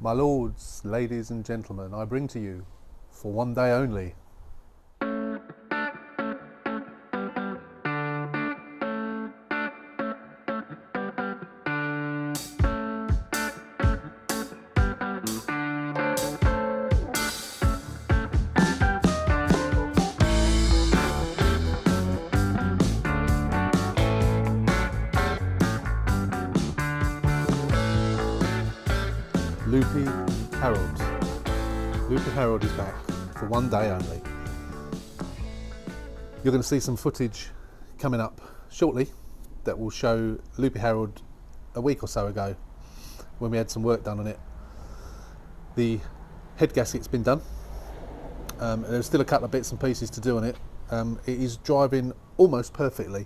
My lords, ladies and gentlemen, I bring to you, for one day only, Loopy Harold. Loopy Harold is back for one day only. You're going to see some footage coming up shortly that will show Loopy Harold a week or so ago when we had some work done on it. The head gasket's been done. There's still a couple of bits and pieces to do on it. It is driving almost perfectly.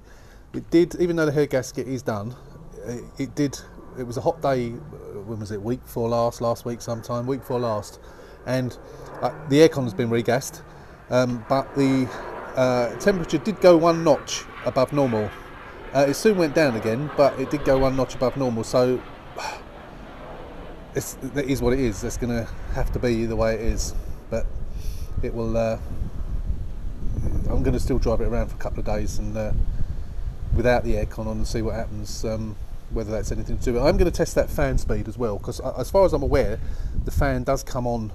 It did, even though the head gasket is done, it was a hot day, when was it, week before last week sometime, week before last, and the aircon's been regassed, but the temperature did go one notch above normal. It soon went down again, but it did go one notch above normal, so that is what it is. It's going to have to be the way it is, but it will, I'm going to still drive it around for a couple of days and without the aircon on and see what happens. Whether that's anything to do with it. I'm going to test that fan speed as well, because as far as I'm aware, the fan does come on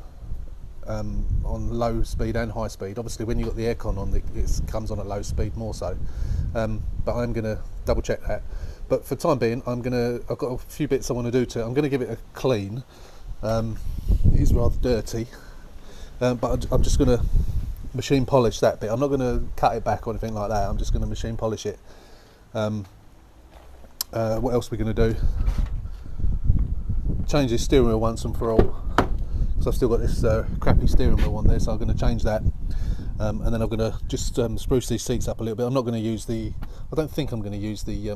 low speed and high speed. Obviously when you've got the aircon on, it comes on at low speed more so, but I'm going to double check that. But for the time being, I've got a few bits I want to do to it. I'm going to give it a clean. It is rather dirty, but I'm just going to machine polish that bit. I'm not going to cut it back or anything like that. I'm just going to machine polish it. What else are we going to do? Change this steering wheel once and for all, because I've still got this crappy steering wheel on there, so I'm going to change that, and then I'm going to just spruce these seats up a little bit. I'm not going to use I don't think I'm going to use the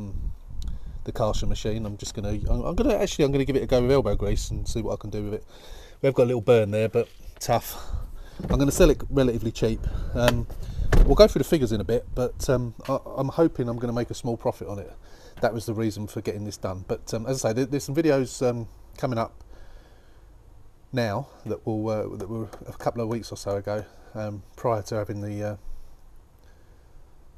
Karcher machine. I'm going to give it a go with elbow grease and see what I can do with it. We have got a little burn there, but tough. I'm going to sell it relatively cheap. We'll go through the figures in a bit, but I'm hoping I'm going to make a small profit on it. That was the reason for getting this done. But as I say, there's some videos coming up now that were a couple of weeks or so ago, prior to having the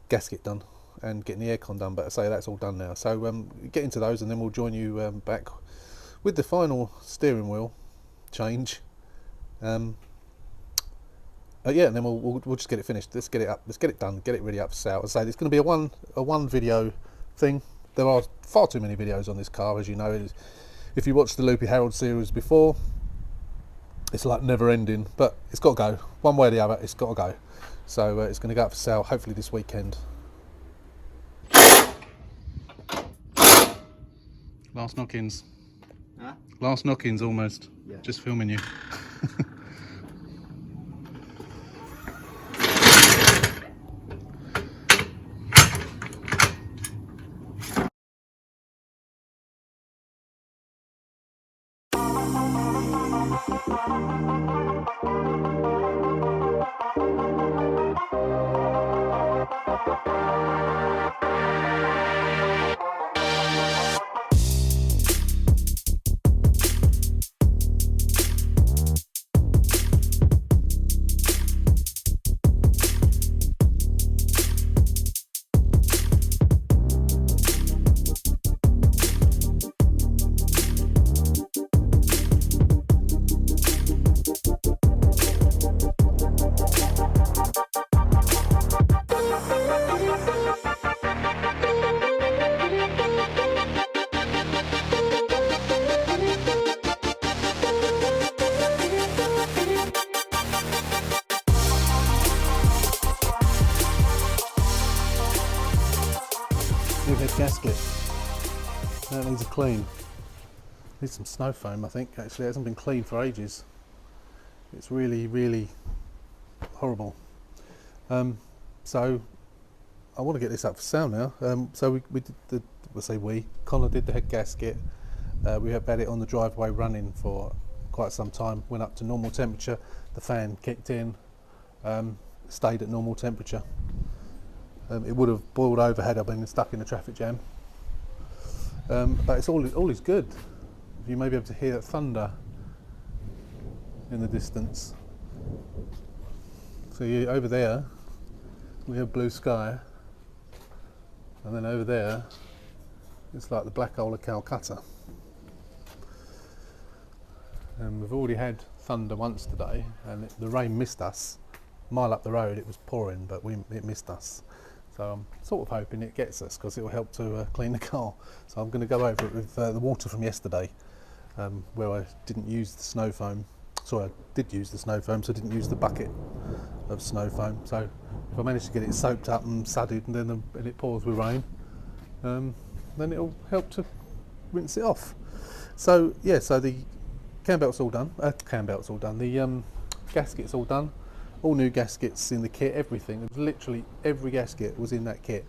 gasket done and getting the aircon done. But I say that's all done now. So get into those, and then we'll join you back with the final steering wheel change. Yeah, and then we'll just get it finished. Let's get it up. Let's get it done. Get it ready up for sale. As I say, it's going to be a one video thing. There are far too many videos on this car, as you know. If you watched the Loopy Harold series before, it's like never ending, but it's got to go. One way or the other, it's got to go. So it's going to go up for sale, hopefully this weekend. Last knock-ins. Huh? Last knock-ins almost. Yeah. Just filming you. New head gasket. That needs a clean. Needs some snow foam, I think. Actually, it hasn't been cleaned for ages. It's really, really horrible. So I want to get this up for sale now. So we did Connor did the head gasket. We have had it on the driveway running for quite some time. Went up to normal temperature. The fan kicked in. Stayed at normal temperature. It would have boiled over had I been stuck in a traffic jam. But it's all is good. You may be able to hear that thunder in the distance. So over there we have blue sky, and then over there it's like the Black Hole of Calcutta. And we've already had thunder once today, and the rain missed us. A mile up the road it was pouring, but it missed us. So I'm sort of hoping it gets us, because it will help to clean the car. So I'm going to go over it with the water from yesterday, where I didn't use the snow foam. Sorry, I did use the snow foam, so I didn't use the bucket of snow foam. So if I manage to get it soaked up and sudded, and then it pours with rain, then it'll help to rinse it off. So yeah, so the cam belt's all done. The gasket's all done. All new gaskets in the kit, everything. It was literally every gasket was in that kit.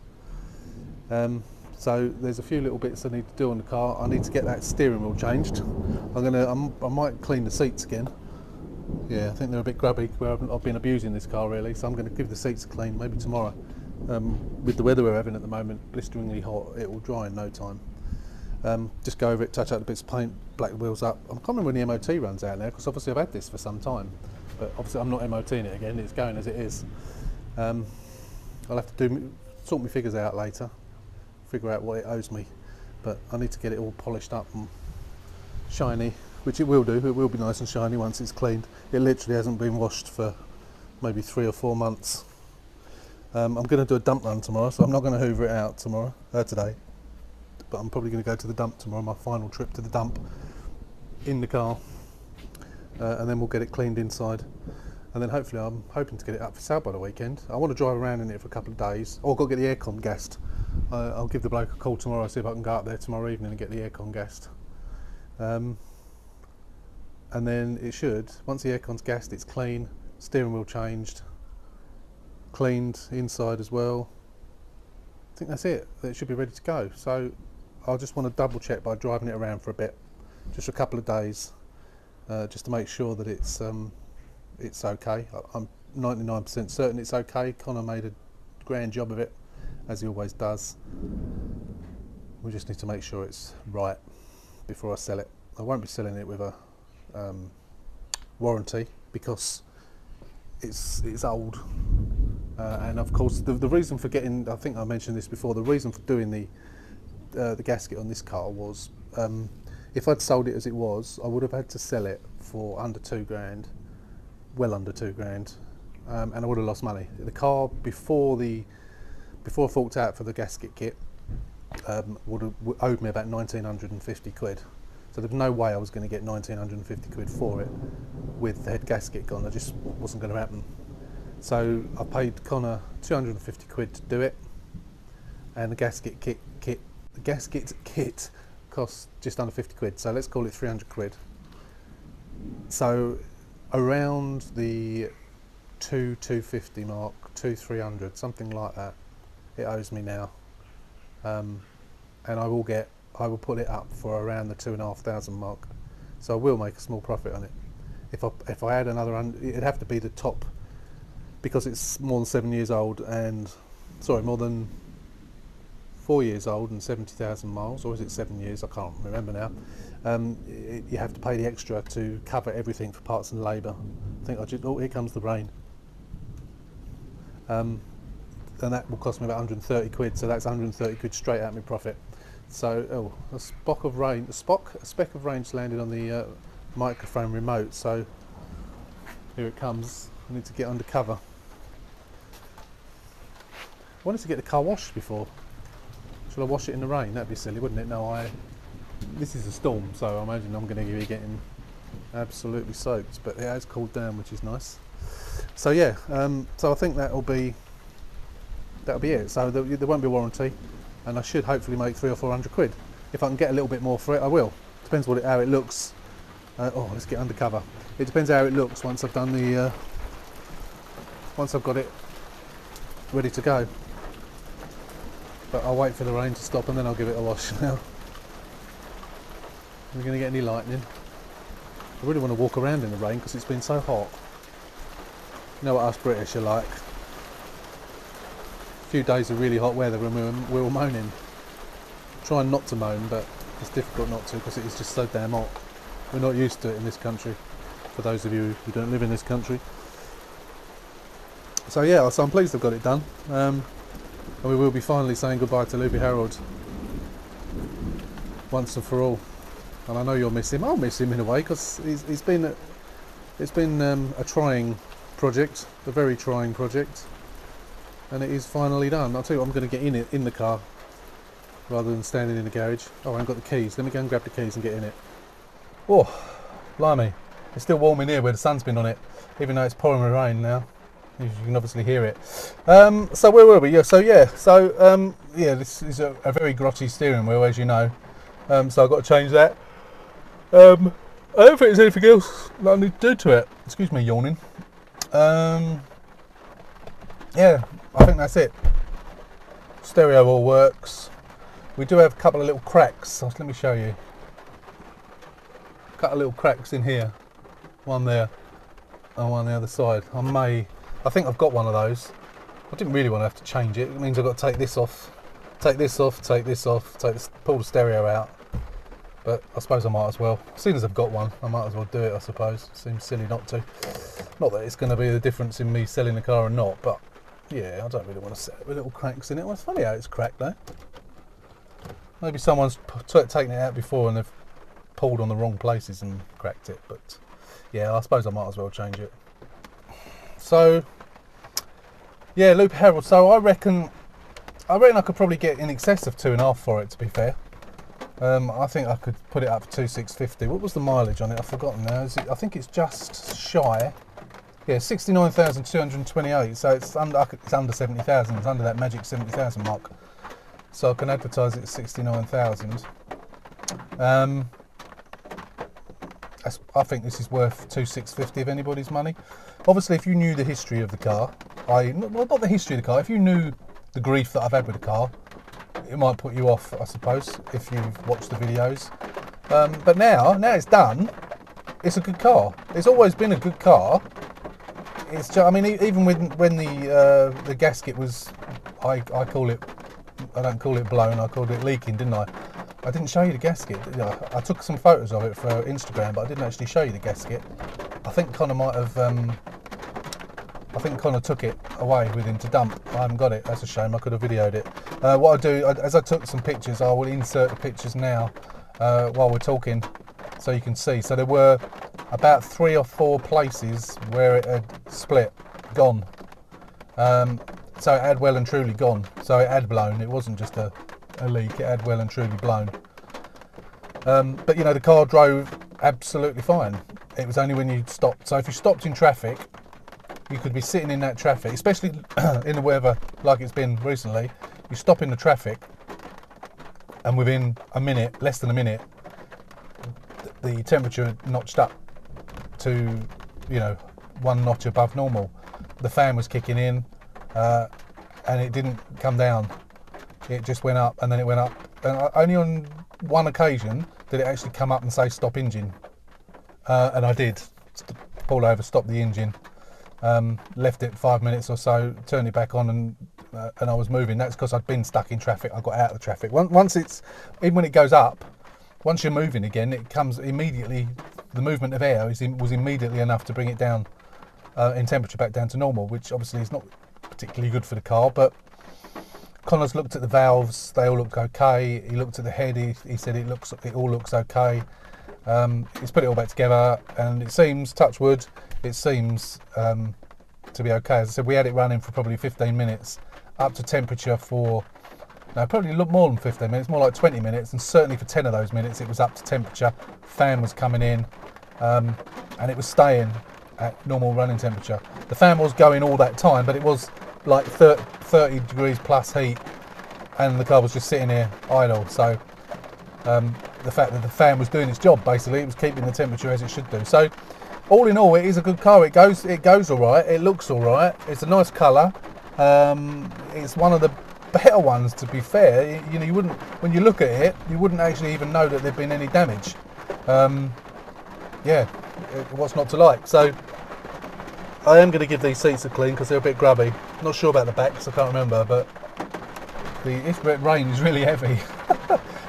So there's a few little bits I need to do on the car. I need to get that steering wheel changed. I might clean the seats again. Yeah, I think they're a bit grubby where I've been abusing this car really. So I'm going to give the seats a clean, maybe tomorrow. With the weather we're having at the moment, blisteringly hot, it will dry in no time. Just go over it, touch up the bits of paint, black the wheels up. I can't remember when the MOT runs out now, because obviously I've had this for some time. But obviously I'm not MOTing it again, it's going as it is. I'll have to sort my figures out later, figure out what it owes me. But I need to get it all polished up and shiny, which it will do. It will be nice and shiny once it's cleaned. It literally hasn't been washed for maybe 3 or 4 months. I'm going to do a dump run tomorrow, so I'm not going to hoover it out today. But I'm probably going to go to the dump tomorrow, my final trip to the dump in the car. And then we'll get it cleaned inside, and then hopefully I'm hoping to get it up for sale by the weekend. I want to drive around in it for a couple of days. I've got to get the aircon gassed. I'll give the bloke a call tomorrow, see if I can go up there tomorrow evening and get the aircon gassed. And then it should, once the aircon's gassed, it's clean, steering wheel changed, cleaned inside as well. I think that's it. It should be ready to go. So I'll just want to double check by driving it around for a bit, just for a couple of days. Just to make sure that it's okay. I'm 99% certain it's okay. Connor made a grand job of it, as he always does. We just need to make sure it's right before I sell it. I won't be selling it with a warranty, because it's old. And of course the reason for getting, I think I mentioned this before, the reason for doing the gasket on this car was, if I'd sold it as it was, I would have had to sell it for under 2 grand, well under 2 grand, and I would have lost money. The car before I forked out for the gasket kit would have owed me about 1950 quid. So there's no way I was going to get 1950 quid for it with the head gasket gone. It just wasn't going to happen. So I paid Connor 250 quid to do it, and the gasket kit cost just under 50 quid, so let's call it 300 quid. So around the 250 mark, 300, something like that, it owes me now. And I will put it up for around the 2,500 mark. So I will make a small profit on it. If I add another, it'd have to be the top, because it's more than 7 years old, and more than 4 years old and 70,000 miles, or is it 7 years? I can't remember now. You have to pay the extra to cover everything for parts and labour. I think here comes the rain. And that will cost me about 130 quid, so that's 130 quid straight out of my profit. So, a speck of rain just landed on the microphone remote, so here it comes. I need to get under cover. I wanted to get the car washed before. Shall I wash it in the rain? That'd be silly, wouldn't it? No, this is a storm, so I imagine I'm going to be getting absolutely soaked, but it has cooled down, which is nice. So yeah, so I think that'll be it. So there won't be a warranty, and I should hopefully make 300 or 400 quid. If I can get a little bit more for it, I will. Depends how it looks. Let's get undercover. It depends how it looks once I've done once I've got it ready to go. But I'll wait for the rain to stop and then I'll give it a wash now. Are we going to get any lightning? I really want to walk around in the rain because it's been so hot. You know what us British are like. A few days of really hot weather and we're all moaning. Trying not to moan, but it's difficult not to because it is just so damn hot. We're not used to it in this country. for those of you who don't live in this country. So yeah, so I'm pleased I've got it done, and we will be finally saying goodbye to Loopy Harold once and for all. And I know you'll miss him. I'll miss him in a way, because it's been a trying project, a very trying project, and it is finally done. I'll tell you what, I'm going to get in the car rather than standing in the garage. Oh, I haven't got the keys. Let me go and grab the keys and get in it. Oh, blimey. It's still warm in here where the sun's been on it, even though it's pouring with rain now. You can obviously hear it. So where were we? Yeah, this is a very grotty steering wheel, as you know. So I've got to change that. I don't think there's anything else that I need to do to it. Excuse me, yawning. Yeah, I think that's it. Stereo all works. We do have a couple of little cracks. So let me show you. A couple of little cracks in here. One there and one on the other side. I think I've got one of those. I didn't really want to have to change it. It means I've got to take this off, take this off, pull the stereo out. But I suppose I might as well. As soon as I've got one, I might as well do it, I suppose. Seems silly not to. Not that it's going to be the difference in me selling the car or not, but yeah, I don't really want to set it with little cracks in it. Well, it's funny how it's cracked though. Maybe someone's taken it out before and they've pulled on the wrong places and cracked it. But yeah, I suppose I might as well change it. So yeah, Loopy Harold. So I reckon I could probably get in excess of 2.5 for it, to be fair. I think I could put it up for 2,650. What was the mileage on it? I've forgotten now. I think it's just shy. Yeah, 69,228. So it's under 70,000. It's under that magic 70,000 mark. So I can advertise it at 69,000. I think this is worth 2,650 of anybody's money. Obviously, if you knew the history of the car, not the history of the car, if you knew the grief that I've had with the car, it might put you off, I suppose, if you've watched the videos. But now it's done, it's a good car. It's always been a good car. It's just, I mean, even when the gasket was, I don't call it blown, I called it leaking, didn't I? I didn't show you the gasket. I took some photos of it for Instagram, but I didn't actually show you the gasket. I think Connor might have. I think Connor took it away with him to dump. I haven't got it. That's a shame. I could have videoed it. What I do, as I took some pictures, I will insert the pictures now while we're talking, so you can see. So there were about 3 or 4 places where it had split, gone. So it had well and truly gone. So it had blown. It wasn't just a leak. It had well and truly blown. But you know, the car drove absolutely fine. It was only when you stopped. So if you stopped in traffic, you could be sitting in that traffic, especially in the weather like it's been recently. You stop in the traffic, and within a minute, less than a minute, the temperature notched up to, you know, 1 notch above normal. The fan was kicking in, and it didn't come down. It just went up, and then it went up. And only on one occasion did it actually come up and say stop engine. And I did pull over, stop the engine, left it 5 minutes or so, turned it back on, and I was moving. That's because I'd been stuck in traffic. I got out of the traffic. Once it's, even when it goes up, once you're moving again, it comes immediately. The movement of air was immediately enough to bring it down in temperature back down to normal, which obviously is not particularly good for the car. But Connor's looked at the valves; they all look okay. He looked at the head; he said it all looks okay. He's put it all back together, and it seems, touch wood, it seems to be okay. As I said, we had it running for probably 15 minutes, up to temperature for, no, probably more than 15 minutes, more like 20 minutes, and certainly for 10 of those minutes it was up to temperature. Fan was coming in, and it was staying at normal running temperature. The fan was going all that time, but it was like 30 degrees plus heat, and the car was just sitting here idle. So the fact that the fan was doing its job, basically, it was keeping the temperature as it should do. So all in all, it is a good car. It goes all right. It looks all right. It's a nice colour. It's one of the better ones, to be fair. You know, you wouldn't, when you look at it, you wouldn't actually even know that there'd been any damage. Yeah, what's not to like? So I am going to give these seats a clean because they're a bit grubby. Not sure about the backs, I can't remember, but the rain is really heavy.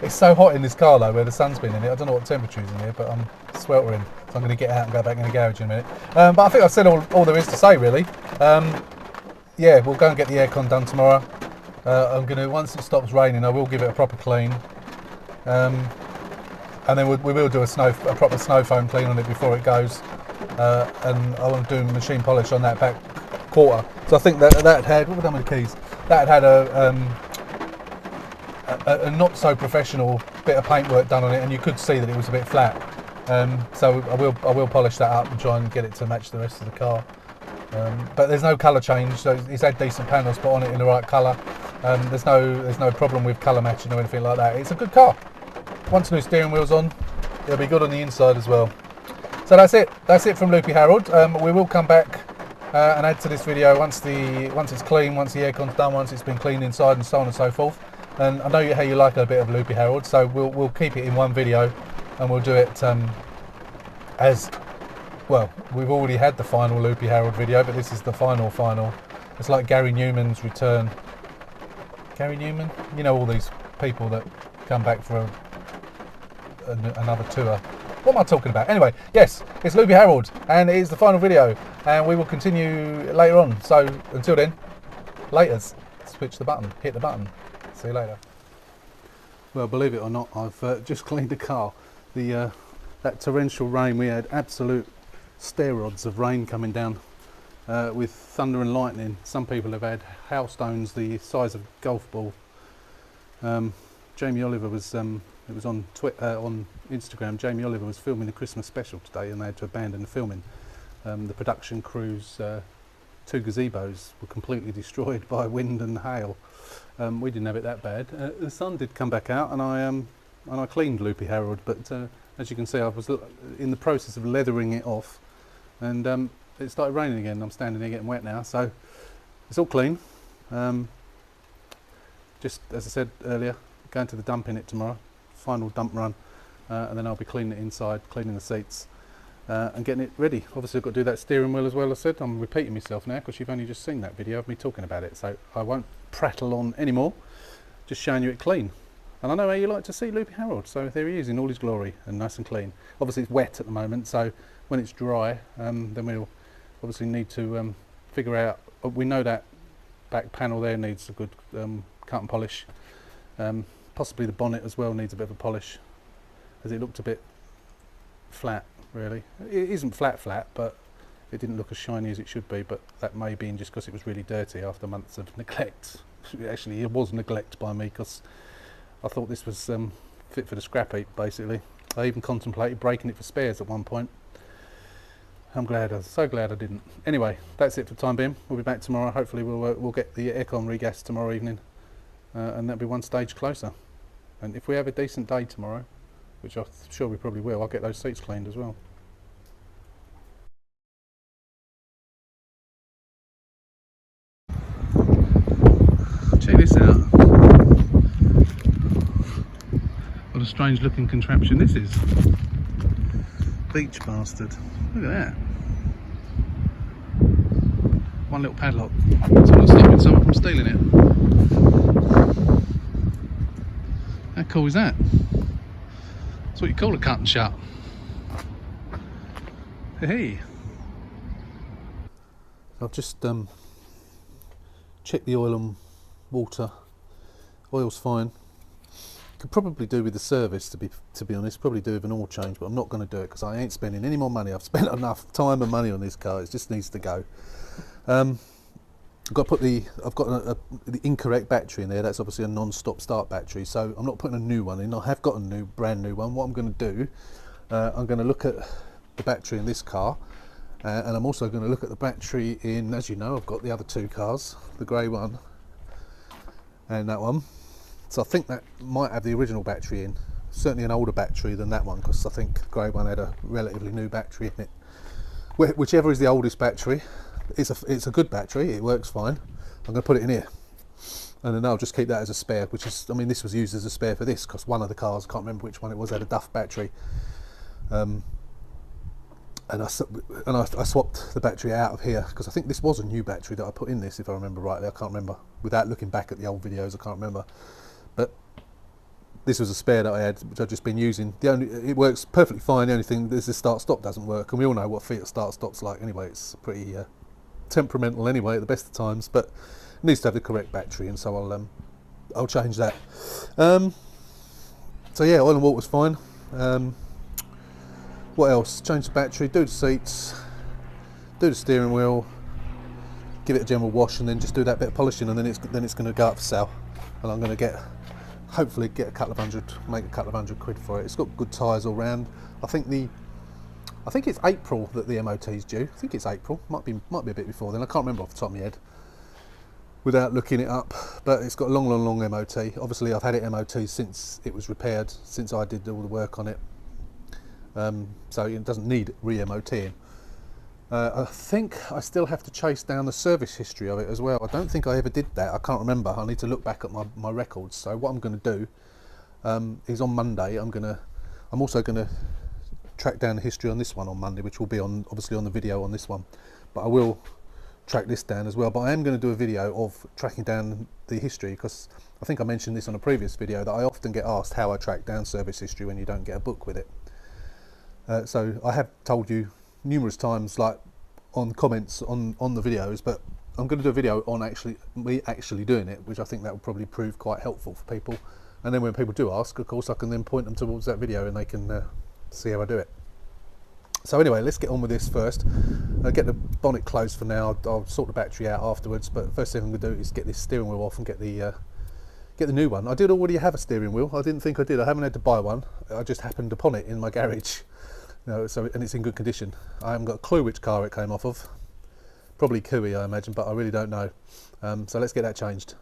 It's so hot in this car though, where the sun's been in it. I don't know what temperature is in here, but I'm sweltering. So I'm going to get out and go back in the garage in a minute. But I think I've said all there is to say really. Yeah, we'll go and get the aircon done tomorrow. I'm going to, once it stops raining, I will give it a proper clean. And then we will do a proper snow foam clean on it before it goes. And I want to do machine polish on that back quarter. So I think that had, what have I done with the keys? That had a not so professional bit of paintwork done on it, and you could see that it was a bit flat. So I will polish that up and try and get it to match the rest of the car. But there's no colour change, so it's had decent panels put on it in the right colour. There's no problem with colour matching or anything like that. It's a good car. Once new steering wheel's on, it'll be good on the inside as well. So that's it from Loopy Harold. We will come back and add to this video once it's clean, once the aircon's done, once it's been cleaned inside, and so on and so forth. And I know how you like a bit of Loopy Harold, so we'll keep it in one video, and we'll do it as well. We've already had the final Loopy Harold video, but this is the final. It's like Gary Newman's return. Gary Newman, you know, all these people that come back for another tour. What am I talking about? Anyway, yes, it's Loopy Harold, and it is the final video, and we will continue later on. So until then, laters. Switch the button, hit the button. See you later. Well, believe it or not, I've just cleaned the car. That torrential rain, we had absolute steroids of rain coming down with thunder and lightning. Some people have had hailstones the size of a golf ball. Jamie Oliver was it was on Instagram. Jamie Oliver was filming the Christmas special today, and they had to abandon the filming. The production crew's 2 gazebos were completely destroyed by wind and hail. We didn't have it that bad. The sun did come back out, and I cleaned Loopy Harold, but as you can see, I was in the process of leathering it off, and it started raining again. I'm standing there getting wet now, so it's all clean. Just as I said earlier, going to the dump in it tomorrow, final dump run, and then I'll be cleaning it inside, cleaning the seats, and getting it ready. Obviously I've got to do that steering wheel as well. I said I'm repeating myself now because you've only just seen that video of me talking about it, so I won't prattle on anymore, just showing you it clean. And I know how you like to see Loopy Harold, so there he is in all his glory and nice and clean. Obviously it's wet at the moment, so when it's dry, then we'll obviously need to figure out, we know that back panel there needs a good cut and polish. Possibly the bonnet as well needs a bit of a polish, as it looked a bit flat really. It isn't flat, but it didn't look as shiny as it should be, but that may be just because it was really dirty after months of neglect. Actually it was neglect by me, because I thought this was fit for the scrap heap basically. I even contemplated breaking it for spares at one point. I'm so glad I didn't. Anyway, that's it for the time being. We'll be back tomorrow. Hopefully we'll get the aircon regassed tomorrow evening, and that'll be one stage closer. And if we have a decent day tomorrow, which I'm sure we probably will, I'll get those seats cleaned as well. Check this out. What a strange looking contraption this is. Beach bastard. Look at that. One little padlock. Someone's stopping someone from stealing it. How cool is that? That's what you call a cut and shut. Hey. I've just checked the oil and water. Oil's fine. Could probably do with the service, to be honest. Probably do with an oil change, but I'm not going to do it because I ain't spending any more money. I've spent enough time and money on this car. It just needs to go. I've got the incorrect battery in there. That's obviously a non-stop start battery, so I'm not putting a new one in. I have got a brand new one. What I'm going to do, I'm going to look at the battery in this car, and I'm also going to look at the battery in, as you know, I've got the other 2 cars, the grey one and that one. So I think that might have the original battery in, certainly an older battery than that one, because I think the grey one had a relatively new battery in it. Whichever is the oldest battery, it's a good battery, it works fine. I'm going to put it in here, and then I'll just keep that as a spare, which is, I mean, this was used as a spare for this, because one of the cars, I can't remember which one it was, had a Duff battery. And I swapped the battery out of here, because I think this was a new battery that I put in this, if I remember rightly. I can't remember. Without looking back at the old videos, I can't remember. But this was a spare that I had, which I've just been using. It works perfectly fine. The only thing is the start-stop doesn't work, and we all know what Fiat start-stop's like anyway. It's pretty temperamental anyway at the best of times, but it needs to have the correct battery, and so I'll change that. So yeah, oil and water was fine. What else? Change the battery, do the seats, do the steering wheel, give it a general wash, and then just do that bit of polishing, and then it's going to go up for sale, and I'm going to hopefully get make a couple of hundred quid for it. It's got good tyres all round. I think it's April that the MOT is due. I think it's April. Might be a bit before then. I can't remember off the top of my head without looking it up. But it's got a long MOT. Obviously, I've had it MOT since it was repaired, since I did all the work on it. So it doesn't need re-MOTing. I think I still have to chase down the service history of it as well. I don't think I ever did that. I can't remember. I need to look back at my records. So what I'm going to do is on Monday I'm also going to track down the history on this one on Monday, which will be obviously on the video on this one, but I will track this down as well. But I am going to do a video of tracking down the history, because I think I mentioned this on a previous video that I often get asked how I track down service history when you don't get a book with it. So I have told you numerous times, like on comments on the videos, but I'm going to do a video on me actually doing it, which I think that will probably prove quite helpful for people. And then when people do ask, of course, I can then point them towards that video and they can see how I do it. So anyway, let's get on with this first. I'll get the bonnet closed for now. I'll sort the battery out afterwards, but first thing I'm going to do is get this steering wheel off and get the new one. I did already have a steering wheel. I didn't think I did. I haven't had to buy one. I just happened upon it in my garage. And it's in good condition. I haven't got a clue which car it came off of. Probably Kui, I imagine, but I really don't know. So let's get that changed.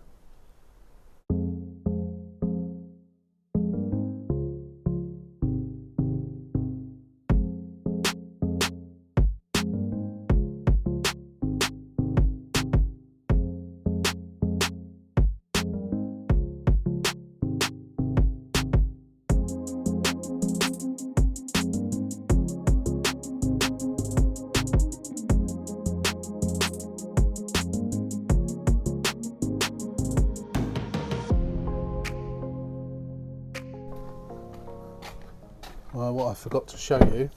Well, what I forgot to show you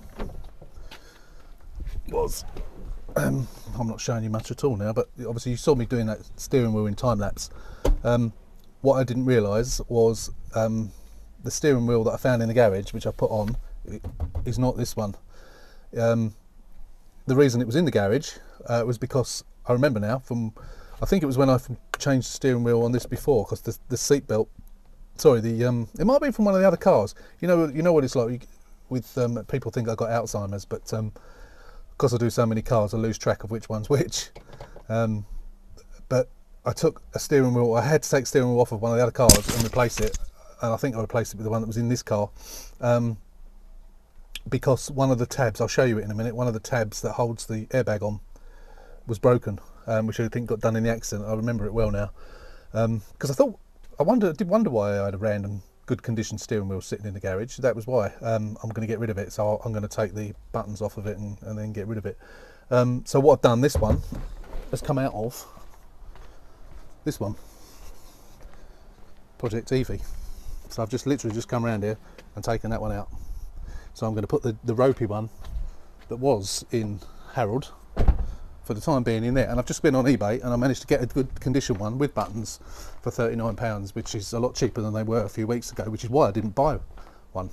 was, I'm not showing you much at all now, but obviously you saw me doing that steering wheel in time lapse. What I didn't realise was the steering wheel that I found in the garage, which I put on, is not this one. The reason it was in the garage was because I remember now I think it was when I changed the steering wheel on this before, because the seat belt. Sorry, it might be from one of the other cars. You know what it's like with people think I got Alzheimer's, but because I do so many cars, I lose track of which one's which. But I took a steering wheel. I had to take steering wheel off of one of the other cars and replace it, and I think I replaced it with the one that was in this car, because one of the tabs, I'll show you it in a minute, one of the tabs that holds the airbag on was broken, which I think got done in the accident. I remember it well now, because I did wonder why I had a random good condition steering wheel sitting in the garage. That was why. I'm going to get rid of it, so I'm going to take the buttons off of it and then get rid of it. So what I've done, this one has come out of this one, Project Evie. So I've just literally come around here and taken that one out. So I'm going to put the ropey one that was in Harold for the time being in there, and I've just been on eBay and I managed to get a good condition one with buttons for £39, which is a lot cheaper than they were a few weeks ago, which is why I didn't buy one.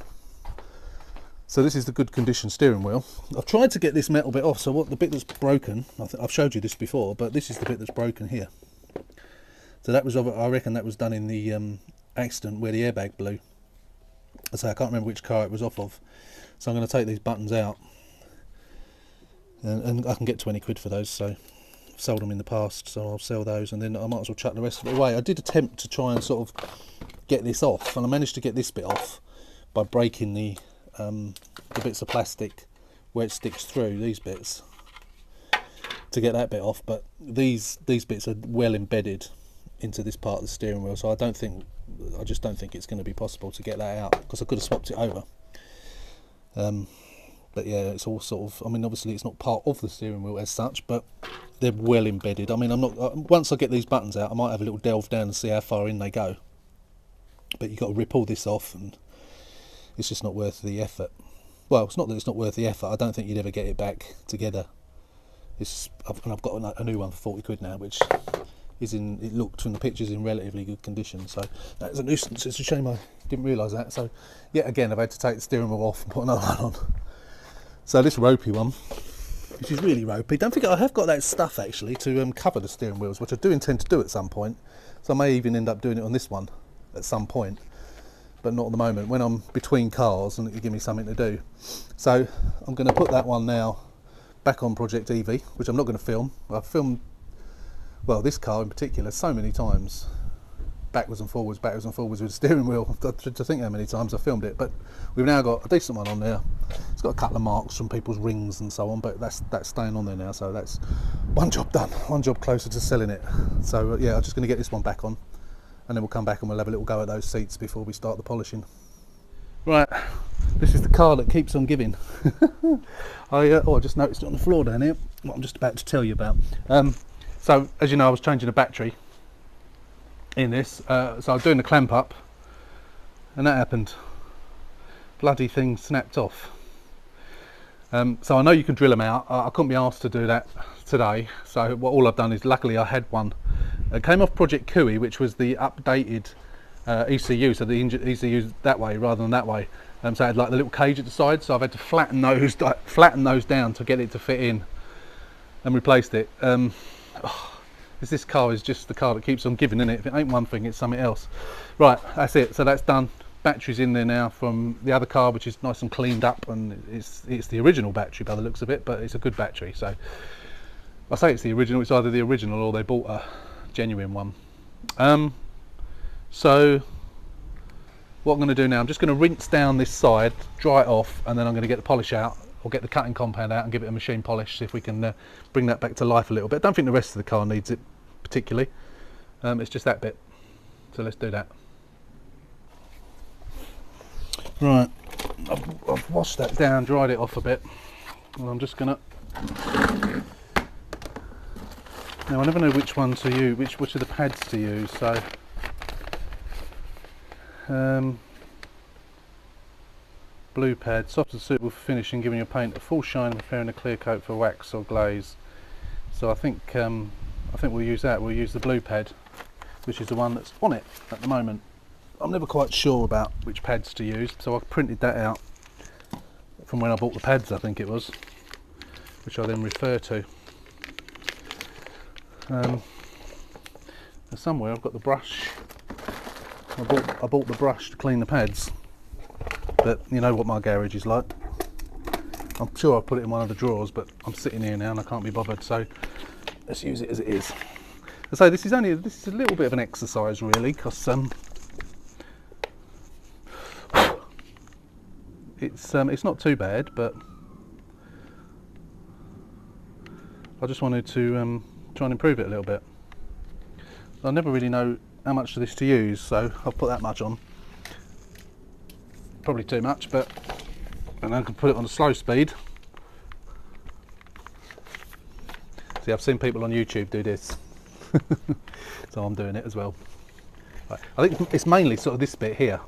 So this is the good condition steering wheel. I've tried to get this metal bit off, so the bit that's broken, I've showed you this before, but this is the bit that's broken here. So that was, I reckon that was done in the accident where the airbag blew. So I can't remember which car it was off of. So I'm going to take these buttons out, and I can get 20 quid for those, so I've sold them in the past, so I'll sell those, and then I might as well chuck the rest of it away. I did attempt to try and sort of get this off, and I managed to get this bit off by breaking the bits of plastic where it sticks through, these bits, to get that bit off, but these bits are well embedded into this part of the steering wheel, so I just don't think it's going to be possible to get that out, because I could have swapped it over. But yeah, it's all sort of, I mean, obviously it's not part of the steering wheel as such, but they're well embedded. I mean, once I get these buttons out, I might have a little delve down and see how far in they go. but you've got to rip all this off, and it's just not worth the effort. Well, it's not that it's not worth the effort. I don't think you'd ever get it back together. I've got a new one for 40 quid now, which is it looked from the pictures in relatively good condition. So that's a nuisance. It's a shame I didn't realise that. So yet again, I've had to take the steering wheel off and put another one on. So this ropey one, which is really ropey. Don't forget, I have got that stuff actually to cover the steering wheels, which I do intend to do at some point. So I may even end up doing it on this one at some point, but not at the moment, when I'm between cars and it will give me something to do. So I'm going to put that one now back on Project Evie, which I'm not going to film. I've filmed, well, this car in particular so many times, backwards and forwards with the steering wheel. I tried to think how many times I filmed it, but we've now got a decent one on there. It's got a couple of marks from people's rings and so on, but that's staying on there now, so that's one job done, one job closer to selling it. So yeah, I'm just going to get this one back on, and then we'll come back and we'll have a little go at those seats before we start the polishing. Right, this is the car that keeps on giving. I just noticed it on the floor down here, what I'm just about to tell you about. So as you know, I was changing a battery in this, so I was doing the clamp up, and that happened. Bloody thing snapped off. So I know you can drill them out. I couldn't be asked to do that today, so all I've done is, luckily I had one. It came off Project Cooey, which was the updated ECU, so the ECU that way rather than that way. So it had like the little cage at the side, so I've had to flatten those down to get it to fit in, and replaced it. This car is just the car that keeps on giving, isn't it? If it ain't one thing, it's something else. Right, that's it. So that's done. Battery's in there now from the other car, which is nice and cleaned up, and it's the original battery by the looks of it, but it's a good battery. So I say it's the original. It's either the original or they bought a genuine one. So what I'm going to do now, I'm just going to rinse down this side, dry it off, and then I'm going to get the polish out, or get the cutting compound out and give it a machine polish, see if we can bring that back to life a little bit. I don't think the rest of the car needs it particularly. It's just that bit. So let's do that. Right, I've washed that down, dried it off a bit, and I'm just going to... Now I never know which one to use, which of the pads to use, so... Blue pad, soft and suitable for finishing, giving your paint a full shine, preparing a clear coat for wax or glaze. So I think we'll use that. We'll use the blue pad, which is the one that's on it at the moment. I'm never quite sure about which pads to use, so I printed that out from when I bought the pads, I think it was, which I then refer to. Somewhere I've got the brush. I bought the brush to clean the pads, but you know what my garage is like. I'm sure I put it in one of the drawers, but I'm sitting here now and I can't be bothered, so let's use it as it is. So this is a little bit of an exercise really, because it's not too bad, but I just wanted to try and improve it a little bit. I never really know how much of this to use, so I'll put that much on. Probably too much, but and I can put it on a slow speed. See, I've seen people on YouTube do this, so I'm doing it as well. Right. I think it's mainly sort of this bit here.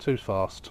Too fast.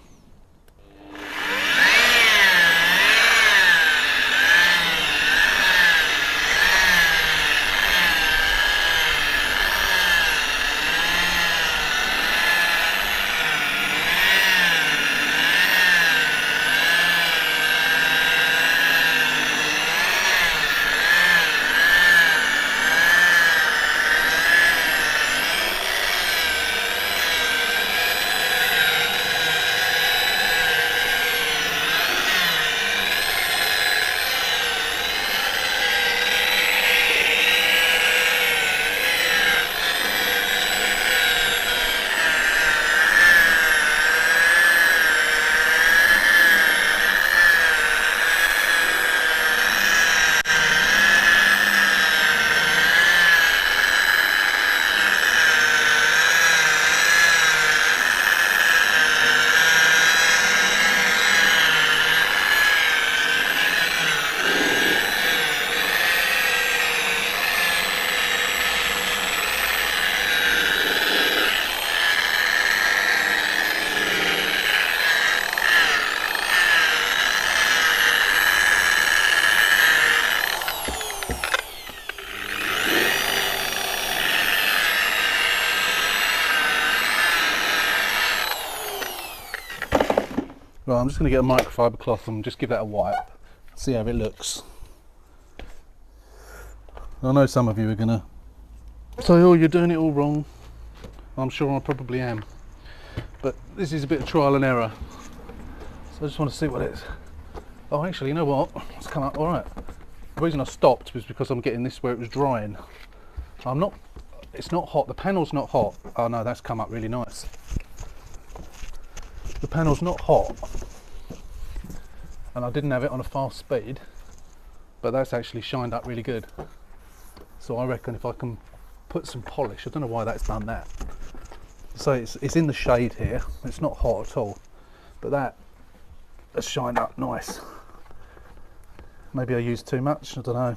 I'm just going to get a microfiber cloth and just give that a wipe, see how it looks. I know some of you are going to say, oh, you're doing it all wrong. I'm sure I probably am, but this is a bit of trial and error, so I just want to see what it is. Oh, actually, you know what, it's come up all right. The reason I stopped was because I'm getting this where it was drying. It's not hot, the panel's not hot. Oh no, that's come up really nice. The panel's not hot, and I didn't have it on a fast speed, but that's actually shined up really good. So I reckon if I can put some polish, I don't know why that's done that. So it's in the shade here, it's not hot at all, but that has shined up nice. Maybe I used too much, I don't know.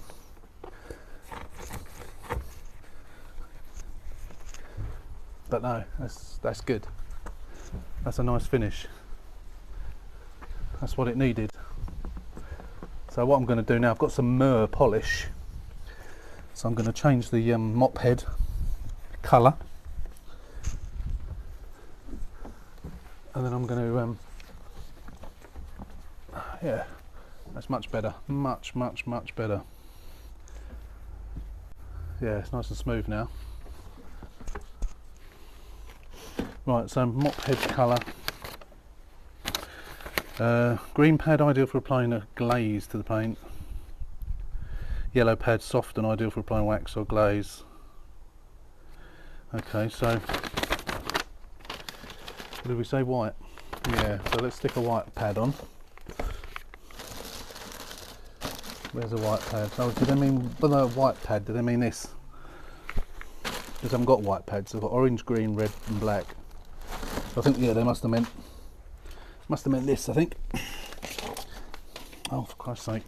But no, that's good. That's a nice finish. That's what it needed. So what I'm going to do now, I've got some myrrh polish. So I'm going to change the mop head colour. And then I'm going to, yeah, that's much better. Much better. Yeah, it's nice and smooth now. Right, so mop head colour. Green pad ideal for applying a glaze to the paint. Yellow pad soft and ideal for applying wax or glaze. Okay, so what did we say? White. Yeah, so let's stick a white pad on. Where's a white pad? Oh, do they mean by the white pad? Do they mean this? Because I haven't got white pads. I've got orange, green, red, and black. I think, yeah, they must have meant this, I think. Oh, for Christ's sake.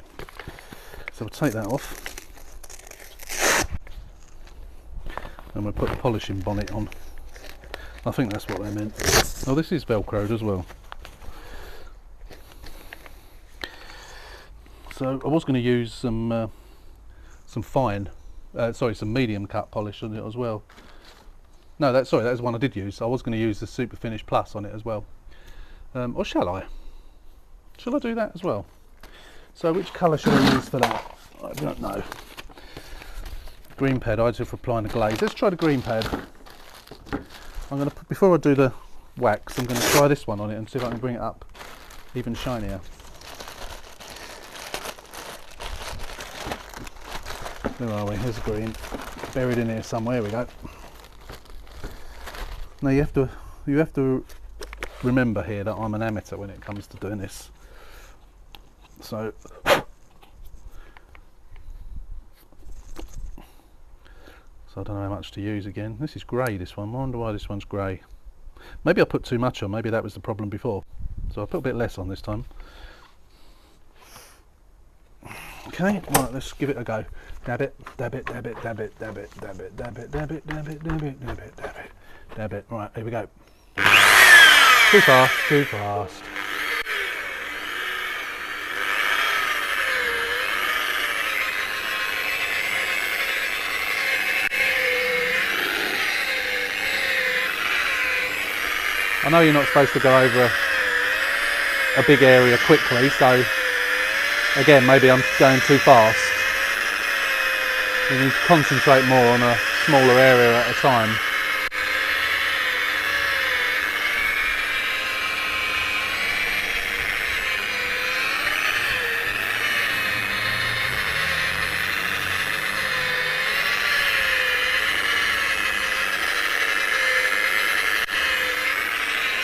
So we'll take that off. And we'll put the polishing bonnet on. I think that's what they meant. Oh, this is velcroed as well. So I was going to use some medium cut polish on it as well. No, that was one I did use. I was going to use the Super Finish Plus on it as well. Or shall I? Shall I do that as well? So which colour should I use for that? I don't know. Green pad, ideal for applying a glaze. Let's try the green pad. I'm going to, before I do the wax, I'm going to try this one on it and see if I can bring it up even shinier. Where are we? Here's the green. Buried in here somewhere. Here we go. Now you have to remember here that I'm an amateur when it comes to doing this. So I don't know how much to use again. This is grey, this one. I wonder why this one's grey. Maybe I put too much on, maybe that was the problem before. So I'll put a bit less on this time. Okay, right, let's give it a go. Dab it, dab it, dab it, dab it, dab it, dab it, dab it, dab it, dab it, dab it, dab it, dab it, dab it. Right, here we go. Too fast, too fast. I know you're not supposed to go over a big area quickly, so again, maybe I'm going too fast. You need to concentrate more on a smaller area at a time.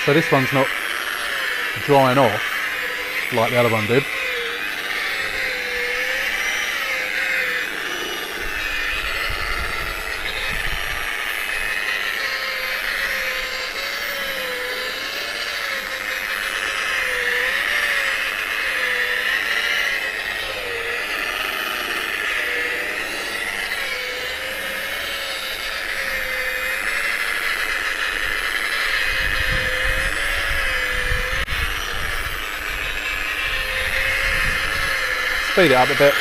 So this one's not drying off like the other one did. Speed it up a bit.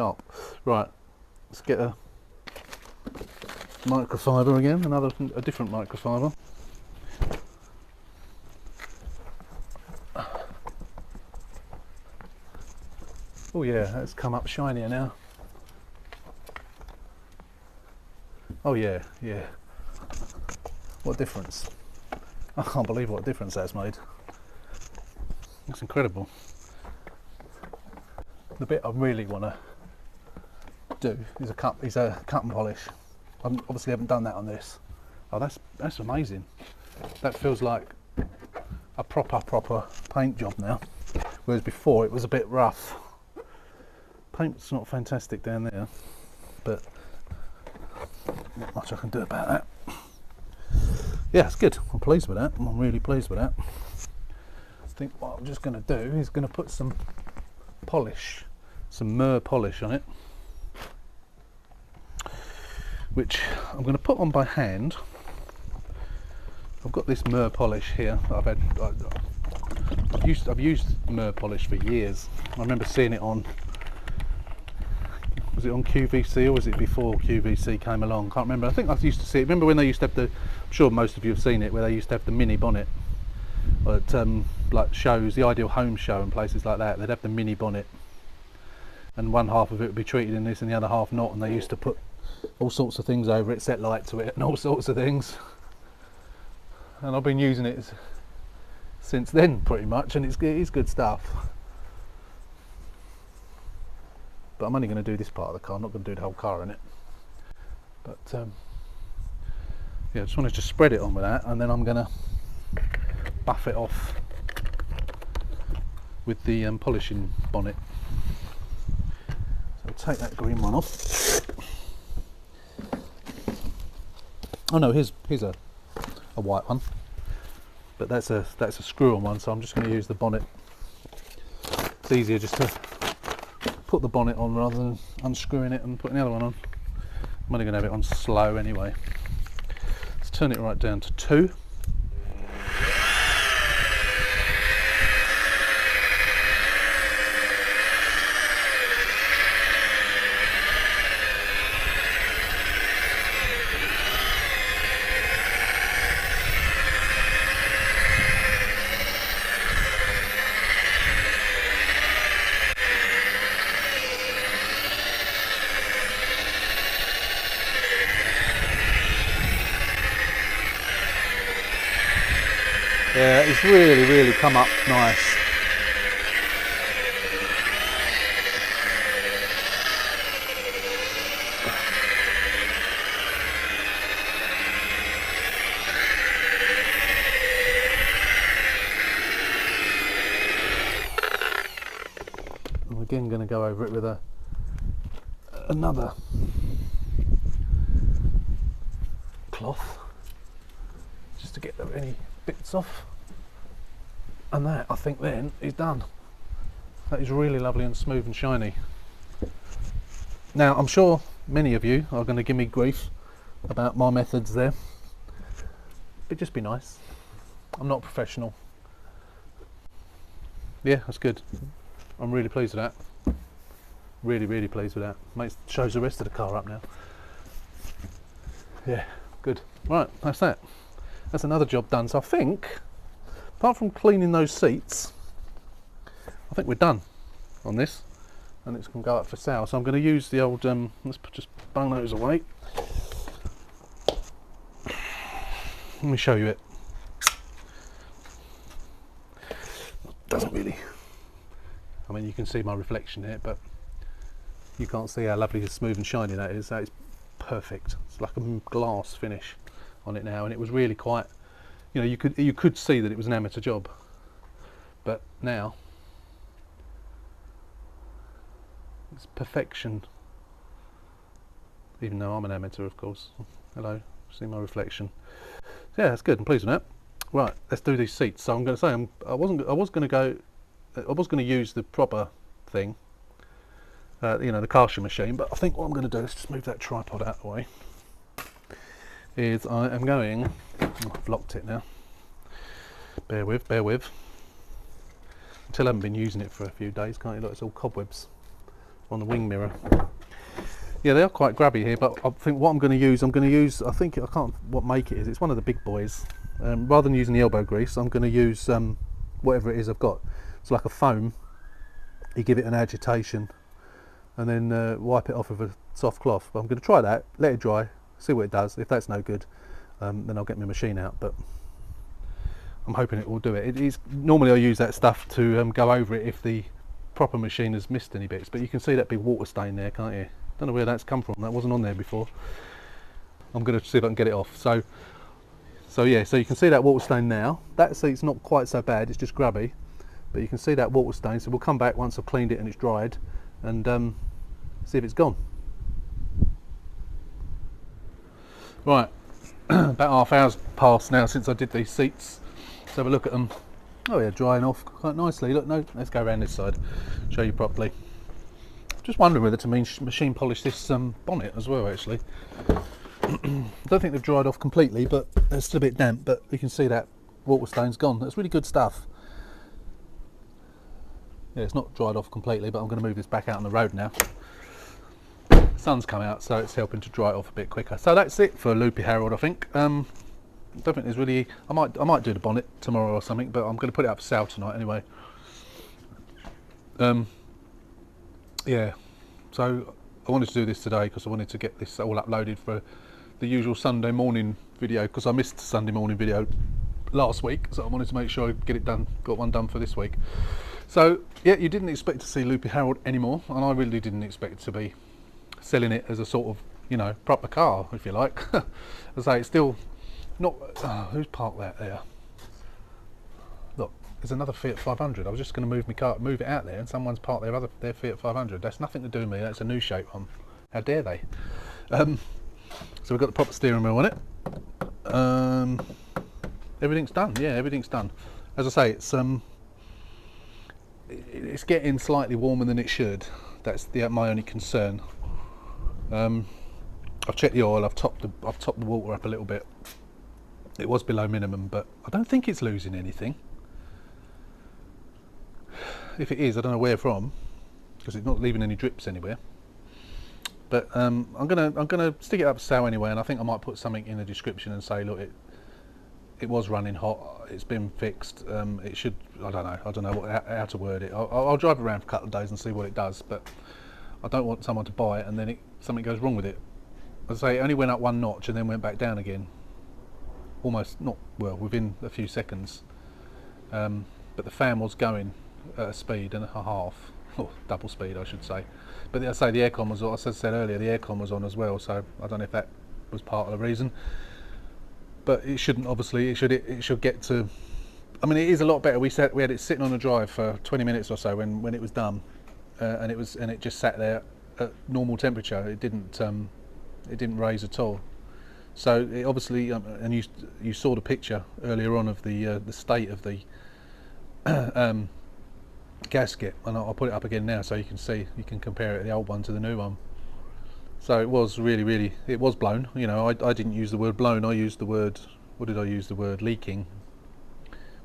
sharp. Right, let's get a microfiber again, a different microfiber. Oh yeah, that's come up shinier now. Oh yeah, yeah. What difference? I can't believe what difference that's made. That's incredible. The bit I really want to do is a cut and polish. I obviously haven't done that on this. Oh, that's amazing. That feels like a proper paint job now, whereas before it was a bit rough. Paint's not fantastic down there, but not much I can do about that. Yeah, it's good. I'm pleased with that. I'm really pleased with that. I think what I'm just going to do is going to put some polish, some Mur polish on it, which I'm going to put on by hand. I've got this Mur polish here. I've used Mur polish for years. I remember seeing it on. Was it on QVC or was it before QVC came along? Can't remember. I think I used to see it. Remember when they used to have the, I'm sure most of you have seen it, where they used to have the mini bonnet at like shows, the Ideal Home show and places like that. They'd have the mini bonnet and one half of it would be treated in this and the other half not, and they used to put all sorts of things over it, set light to it and all sorts of things. And I've been using it since then pretty much, and it's good stuff. But I'm only going to do this part of the car, I'm not going to do the whole car in it. But yeah, I just want to just spread it on with that, and then I'm going to buff it off with the polishing bonnet. So I'll take that green one off. Oh no, here's a white one, but that's a screw-on one, so I'm just going to use the bonnet. It's easier just to put the bonnet on rather than unscrewing it and putting the other one on. I'm only going to have it on slow anyway. Let's turn it right down to 2. Yeah, it's really come up nice. I'm again going to go over it with another cloth just to get any bits off, and that I think then is done. That is really lovely and smooth and shiny. Now I'm sure many of you are going to give me grief about my methods there. It'd just be nice. I'm not professional. Yeah, that's good. I'm really pleased with that. Really pleased with that. Shows the rest of the car up now. Yeah, good. Right, that's that. That's another job done. So I think, apart from cleaning those seats, I think we're done on this, and it's going to go up for sale. So I'm going to use the old, let's just bung those away. Let me show you it. Doesn't really, I mean, you can see my reflection here, but you can't see how lovely and smooth and shiny that is. That is perfect. It's like a glass finish on it now, and it was really quite, you know, you could see that it was an amateur job, but now it's perfection, even though I'm an amateur, of course. Hello, see my reflection. So yeah, that's good. I'm pleased with that. Right, let's do these seats. So I'm going to say I was going to use the proper thing, you know, the casting machine, but I think what I'm going to do is just move that tripod out of the way. Is I am going, I've locked it now, bear with, until I haven't been using it for a few days, can't you look, it's all cobwebs on the wing mirror. Yeah, they are quite grabby here, but I think what I'm going to use, I think, I can't what make it is, it's one of the big boys. Rather than using the elbow grease, I'm going to use whatever it is I've got. It's like a foam. You give it an agitation and then wipe it off with a soft cloth. But I'm going to try that, let it dry, see what it does. If that's no good, then I'll get my machine out, but I'm hoping it will do it. It is, normally I use that stuff to go over it if the proper machine has missed any bits, but you can see that big water stain there, can't you? Don't know where that's come from, that wasn't on there before. I'm going to see if I can get it off. So yeah, so you can see that water stain now. That seat's not quite so bad, it's just grubby, but you can see that water stain. So we'll come back once I've cleaned it and it's dried and see if it's gone. Right, about half hour's passed now since I did these seats. Let's have a look at them. Oh yeah, drying off quite nicely. Look, no, let's go around this side, show you properly. Just wondering whether to machine polish this bonnet as well, actually. I don't think they've dried off completely, but they're still a bit damp, but you can see that water stain's gone. That's really good stuff. Yeah, it's not dried off completely, but I'm going to move this back out on the road now. The sun's come out, so it's helping to dry it off a bit quicker. So that's it for Loopy Harold, I think. I don't think there's really, I might do the bonnet tomorrow or something, but I'm going to put it up for sale tonight anyway. Yeah, so I wanted to do this today because I wanted to get this all uploaded for the usual Sunday morning video, because I missed the Sunday morning video last week, so I wanted to make sure I get it done, got one done for this week. So yeah, you didn't expect to see Loopy Harold anymore, and I really didn't expect to be selling it as a sort of, you know, proper car, if you like. As I say, it's still not, who's parked that there? Look, there's another Fiat 500. I was just going to move my car, move it out there, and someone's parked their Fiat 500. That's nothing to do with me. That's a new shape one. How dare they? So we've got the proper steering wheel on it. Everything's done. Yeah, everything's done. As I say, it's getting slightly warmer than it should. That's my only concern. I've checked the oil. I've topped the water up a little bit. It was below minimum, but I don't think it's losing anything. If it is, I don't know where from, because it's not leaving any drips anywhere. But I'm gonna stick it up for sale anyway, and I think I might put something in the description and say, look, it was running hot. It's been fixed. It should. I don't know how to word it. I'll drive around for a couple of days and see what it does. But I don't want someone to buy it and then something goes wrong with it. As I say, it only went up one notch and then went back down again. Almost not well within a few seconds. But the fan was going at a speed and a half, or double speed, I should say. But I say the aircon was, as I said earlier, the aircon was on as well. So I don't know if that was part of the reason. But it shouldn't, obviously. It should get to. I mean, it is a lot better. We had it sitting on the drive for 20 minutes or so when it was done, and it just sat there at normal temperature. It didn't raise at all. So it obviously, and you saw the picture earlier on of the state of the gasket, and I'll put it up again now so you can see, you can compare it, the old one to the new one. So it was really, it was blown. You know, I didn't use the word blown. I used the word, what did I use? The word leaking.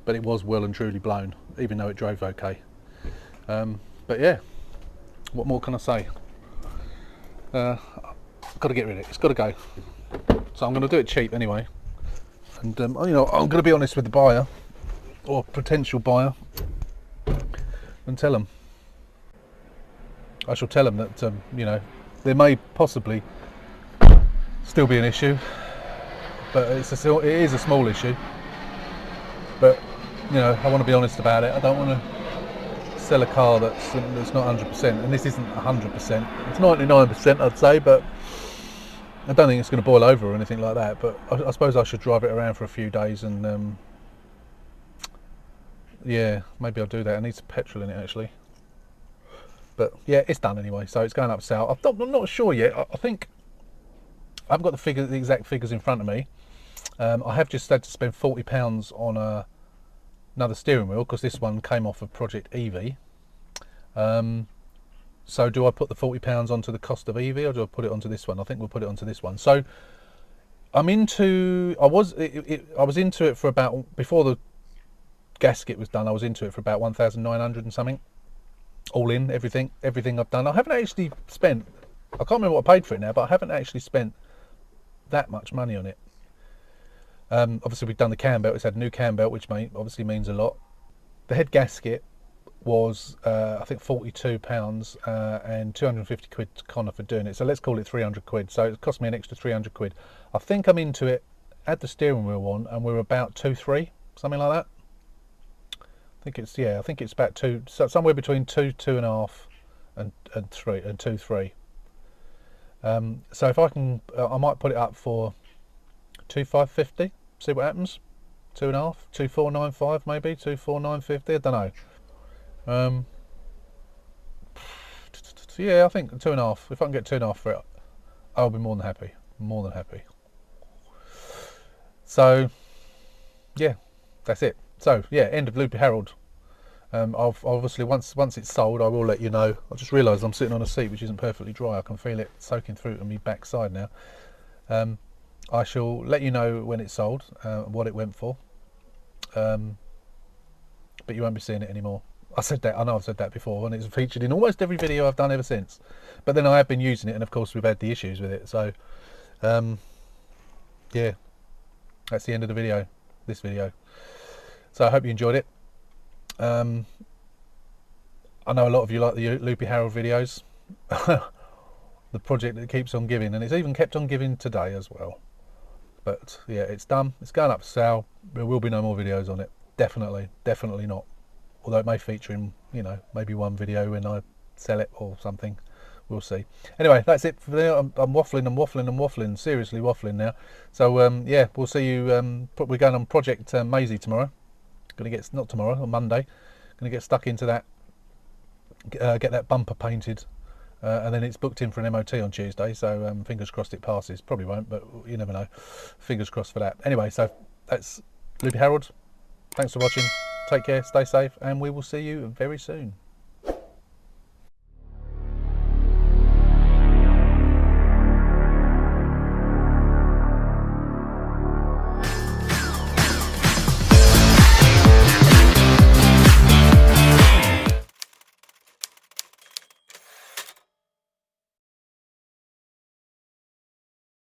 But it was well and truly blown, even though it drove okay. But yeah, what more can I say? I've got to get rid of it. It's got to go. So I'm going to do it cheap anyway. And you know, I'm going to be honest with the buyer or potential buyer and tell them. I shall tell them that you know, there may possibly still be an issue, but it is a small issue. But you know, I want to be honest about it. I don't want to sell a car that's not 100%, and this isn't 100%. It's 99%, I'd say, but I don't think it's going to boil over or anything like that. But I suppose I should drive it around for a few days, and yeah, maybe I'll do that. I need some petrol in it actually. But yeah, it's done anyway, so it's going up south. I'm not sure yet. I think I haven't got the exact figures in front of me. I have just had to spend £40 on another steering wheel because this one came off of Project Evie. So do I put the £40 onto the cost of Evie, or do I put it onto this one? I think we'll put it onto this one. So I'm into. I was into it for about, before the gasket was done, I was into it for about 1,900 and something all in, everything I've done. I haven't actually spent, I can't remember what I paid for it now, but I haven't actually spent that much money on it. Obviously we've done the cam belt, it's had a new cam belt, which obviously means a lot. The head gasket was I think £42 and 250 quid to Connor for doing it, so let's call it 300 quid. So it cost me an extra 300 quid. I think I'm into it, add the steering wheel on, and we're about 2-3, something like that. I think it's about somewhere between 2.5 and 2.3. So if I can, I might put it up for 2,550. See what happens. 2.5, 2,495 maybe, 2,495. I don't know. Yeah, I think 2.5. If I can get 2.5 for it, I'll be more than happy. More than happy. So yeah, that's it. So yeah, end of Loopy Harold. I'll obviously once it's sold, I will let you know. I just realised I'm sitting on a seat which isn't perfectly dry. I can feel it soaking through to my backside now. I shall let you know when it's sold, what it went for. But you won't be seeing it anymore. I said that, I know I've said that before, and it's featured in almost every video I've done ever since. But then I have been using it, and of course we've had the issues with it. So yeah, that's the end of the video, this video. So I hope you enjoyed it. I know a lot of you like the Loopy Harold videos. The project that keeps on giving, and it's even kept on giving today as well. But yeah, it's done, it's going up for sale. There will be no more videos on it, definitely not. Although it may feature in, you know, maybe one video when I sell it or something. We'll see. Anyway, that's it for now. I'm waffling, seriously waffling now. So yeah, we'll see you. We're going on Project Maisie tomorrow. Gonna get, not tomorrow, on Monday. Gonna get stuck into that. Get that bumper painted, and then it's booked in for an MOT on Tuesday. So fingers crossed it passes. Probably won't, but you never know. Fingers crossed for that. Anyway, so that's Loopy Harold. Thanks for watching. Take care, stay safe, and we will see you very soon.